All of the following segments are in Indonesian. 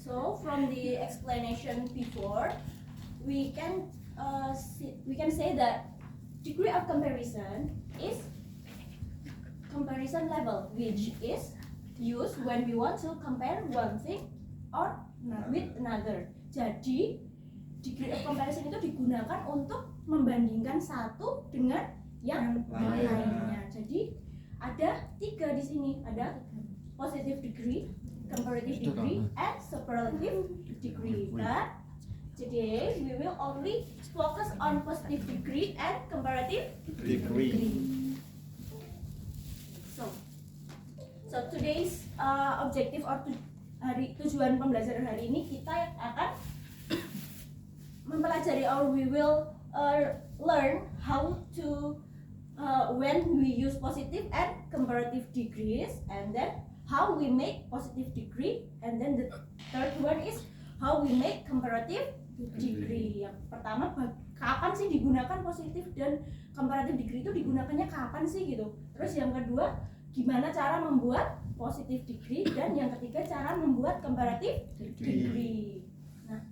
So from the explanation before, we can say that degree of comparison is comparison level, which is used when we want to compare one thing or with another. Jadi degree of comparison itu digunakan untuk membandingkan satu dengan yang lainnya. Jadi ada 3 di sini, ada positive degree, comparative degree, and superlative degree. But today we will only focus on positive degree and comparative degree. So today's objective or tujuan pembelajaran hari ini kita akan mempelajari or we will learn how to when we use positive and comparative degrees, and then how we make positive degree, and then the third one is how we make comparative degree. Yang pertama, kapan sih digunakan positif dan comparative degree itu digunakannya kapan sih gitu. Terus yang kedua, gimana cara membuat positive degree, dan yang ketiga cara membuat comparative degree. Nah,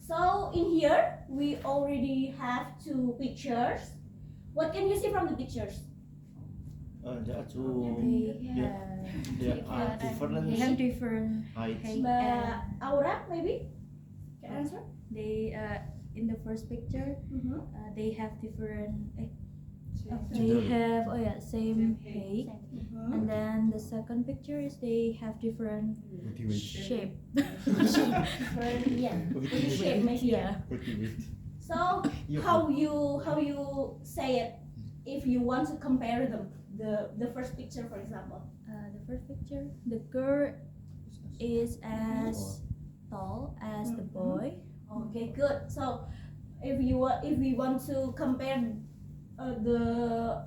so in here we already have 2 pictures. What can you see from the pictures? There are two. There are different. They have different heights. height. Mbak Aura, maybe can answer? They in the first picture they have different. Okay. They have same height, Mhm. and then the second picture is they have different shape. Different, yeah, body shape maybe. Yeah. So how you say it if you want to compare them? The first picture, for example. The first picture, the girl is as tall as the boy. Okay, good. So if we want to compare the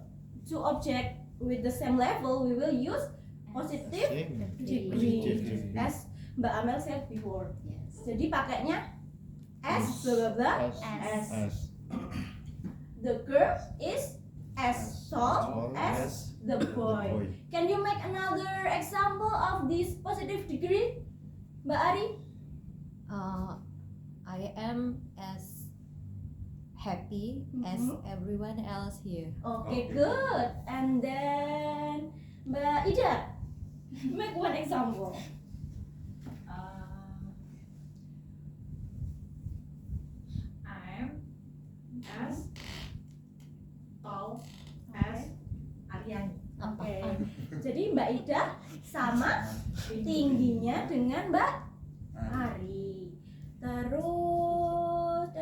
2 objects with the same level, we will use positive degree, as Mbak Amel said before. Yes. Jadi pakainya as blah blah blah. As The girl is as tall as the boy. Can you make another example of this positive degree, Mbak Ari? I am as happy as everyone else here. Okay, good. And then Mbak Ida, make one example. I'm as tall as Aryani. Oke. Jadi Mbak Ida sama tingginya dengan Mbak Ari. Terus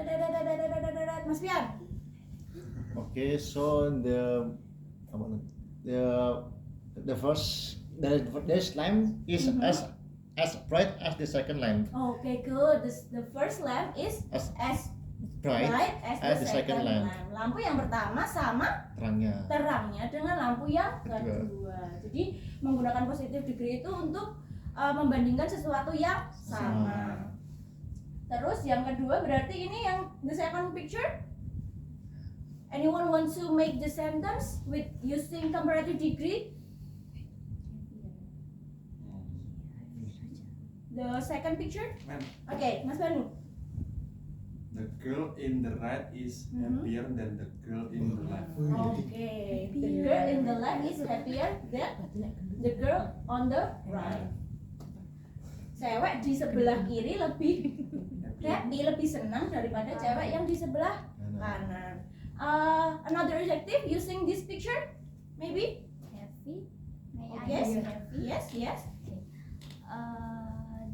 Mas Fian. Okay, so the first lamp is as bright as the second lamp. Okay, good. The first lamp is as Bright as the second lamp. Lampu yang pertama sama terangnya dengan lampu yang kedua. Jadi menggunakan positive degree itu untuk membandingkan sesuatu yang sama. Terus yang kedua berarti ini yang the second picture. Anyone want to make the sentence with using comparative degree? The second picture? Okay, Mas Banu. The girl in the right is happier than the girl in the left. Okay, the girl in the left is happier than the girl on the right. Cewek di sebelah kiri lebih happy, lebih senang daripada cewek yang di sebelah kanan. Another adjective using this picture, maybe? Happy. May Okay. I use happy? Yes.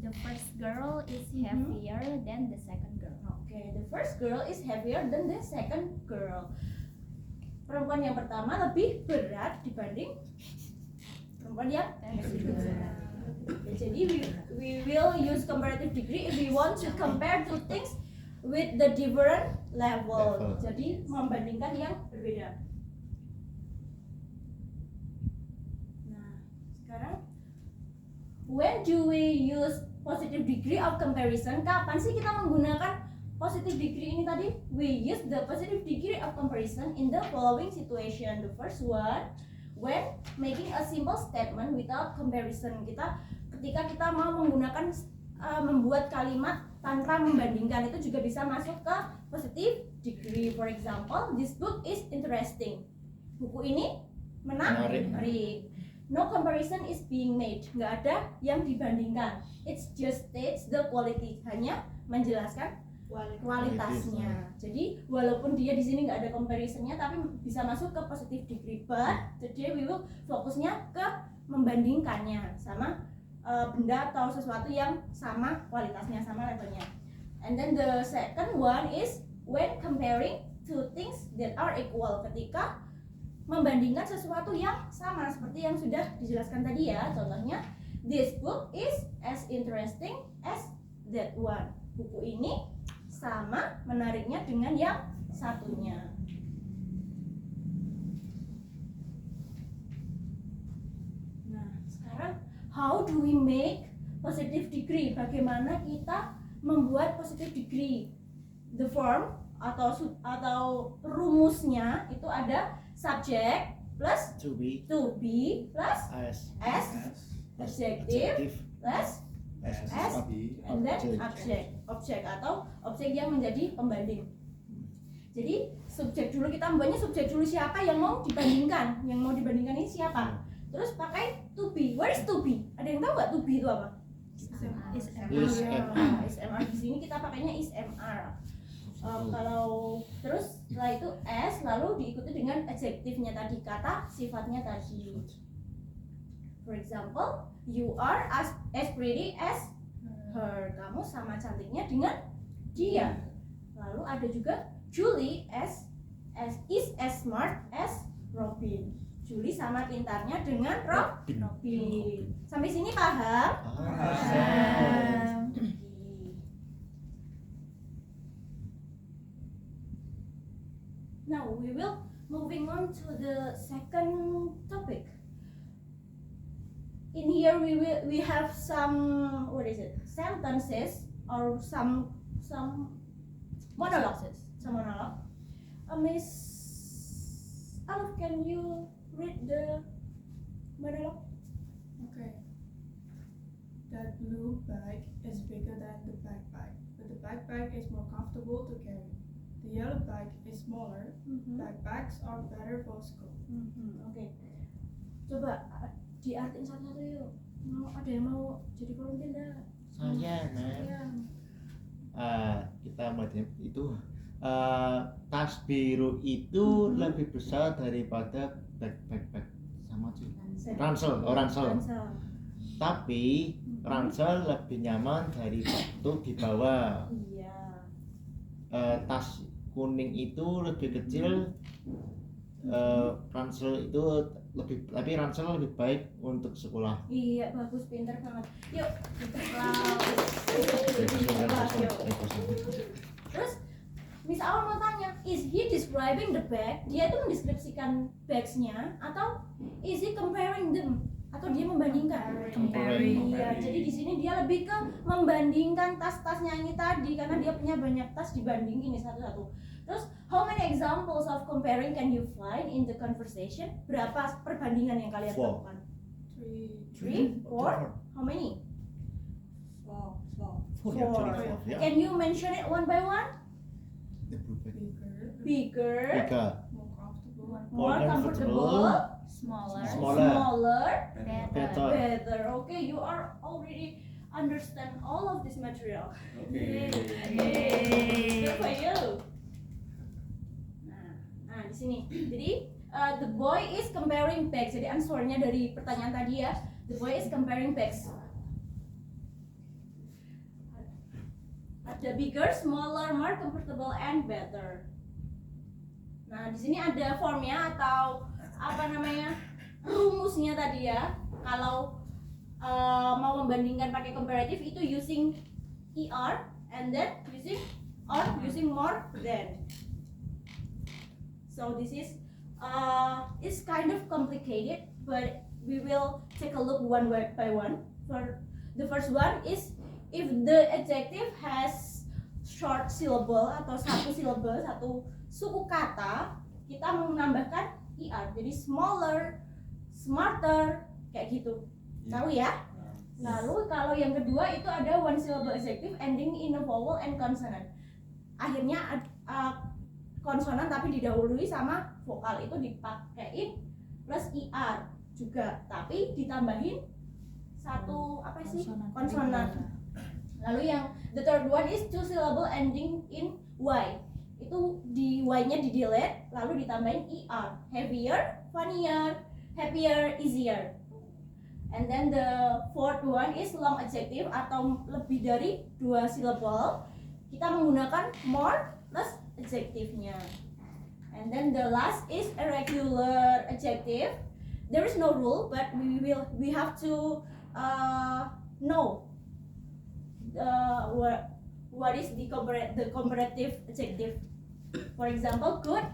The first girl is happier than the second girl. Okay, the first girl is heavier than the second girl. Perempuan yang pertama lebih berat dibanding perempuan yang kedua. Okay, jadi we will use comparative degree if we want to compare two things with the different level. Jadi membandingkan yang berbeda. Nah, sekarang when do we use positive degree of comparison? Kapan sih kita menggunakan positive degree ini tadi? We use the positive degree of comparison in the following situation. The first one, when making a simple statement without comparison. Ketika kita mau menggunakan membuat kalimat tanpa membandingkan itu juga bisa masuk ke positive degree. For example, this book is interesting. Buku ini menarik. No comparison is being made. Nggak ada yang dibandingkan. It just states the quality. Hanya menjelaskan kualitasnya. Jadi walaupun dia di sini nggak ada comparisonnya, tapi bisa masuk ke positive degree. But today we will fokusnya ke membandingkannya sama benda atau sesuatu yang sama kualitasnya, sama levelnya. And then the second one is when comparing two things that are equal. Ketika membandingkan sesuatu yang sama seperti yang sudah dijelaskan tadi ya. Contohnya, this book is as interesting as that one. Buku ini sama menariknya dengan yang satunya. Nah, sekarang how do we make positive degree? Bagaimana kita membuat positive degree? The form atau rumusnya itu ada subject plus to be plus as adjective plus as and then object atau objek yang menjadi pembanding. Jadi subjek dulu, kita membuatnya subjek dulu, siapa yang mau dibandingkan, yang mau dibandingkan ini siapa. Terus pakai to be. Where is to be? Ada yang tahu nggak to be itu apa? SMR. Di sini kita pakainya is MR. Kalau terus setelah itu as, lalu diikuti dengan adjektifnya tadi, kata sifatnya tadi. For example, you are as pretty as her. Kamu sama cantiknya dengan dia. Lalu ada juga Julie is as smart as Robin. Julie sama pintarnya dengan Robin. Sampai sini paham? Now we will moving on to the second topic. In here we have some sentences or some monologue. Miss Alf, can you read the monologue? Okay. That blue bag is bigger than the backpack, but the backpack is more comfortable to carry. The yellow bag is smaller. Backpacks are better for school. Oke. Coba diartiin satu-satu yuk. Ada yang mau jadi volunteer enggak? Kita melihat itu tas biru itu lebih besar daripada backpack sama sih. Ransel. Tapi ransel lebih nyaman dari waktu dibawa. Iya. Tas kuning itu lebih kecil. Ransel itu tapi ransel lebih baik untuk sekolah. Iya, bagus, pintar banget. Yuk, Terus Miss Awal mau tanya, is he describing the bag? Dia itu mendeskripsikan bags-nya atau is he comparing them? Atau dia membandingkan? Comparing. Iya, jadi di sini dia lebih ke membandingkan tas-tasnya ini tadi karena dia punya banyak tas, dibandingin nih satu-satu. Terus how many examples of comparing can you find in the conversation? Berapa perbandingan yang kalian temukan? 3, 4. How many? 4. Can you mention it one by one? Bigger. More comfortable. Smaller. Better. Okay, you are already understand all of this material. Okay. Good for you. Nah, di sini. Jadi the boy is comparing bags. Jadi answernya dari pertanyaan tadi ya. The boy is comparing bags. Ada bigger, smaller, more comfortable, and better. Nah, di sini ada formnya atau rumusnya tadi ya. Kalau mau membandingkan pakai comparative itu using er and then using more than. So this is kind of complicated, but we will take a look one by one. For the first one is if the adjective has short syllable atau satu syllable, satu suku kata, kita menambahkan er. Jadi smaller, smarter, kayak gitu. Tahu ya? Lalu kalau yang kedua itu ada one syllable adjective ending in a vowel and consonant. Akhirnya konsonan tapi didahului sama vokal, itu dipakein plus er juga, tapi ditambahin satu apa sih konsonan. Lalu yang the third one is two syllable ending in y, itu di y-nya di delete lalu ditambahin er, heavier, funnier, happier, easier. And then the fourth one is long adjective atau lebih dari 2 syllable, kita menggunakan more plus adjective-nya. And then the last is irregular adjective. There is no rule, but we have to know what is the comparative adjective. For example, good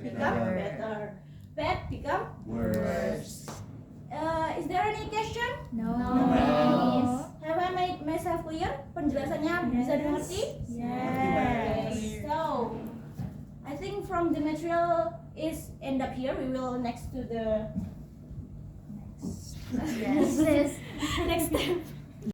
become better, bad become worse. Is there any question? No. Have I made myself clear? Penjelasannya bisa dimengerti? Yes. So, I think from the material is end up here. We will next to the Yes. next step.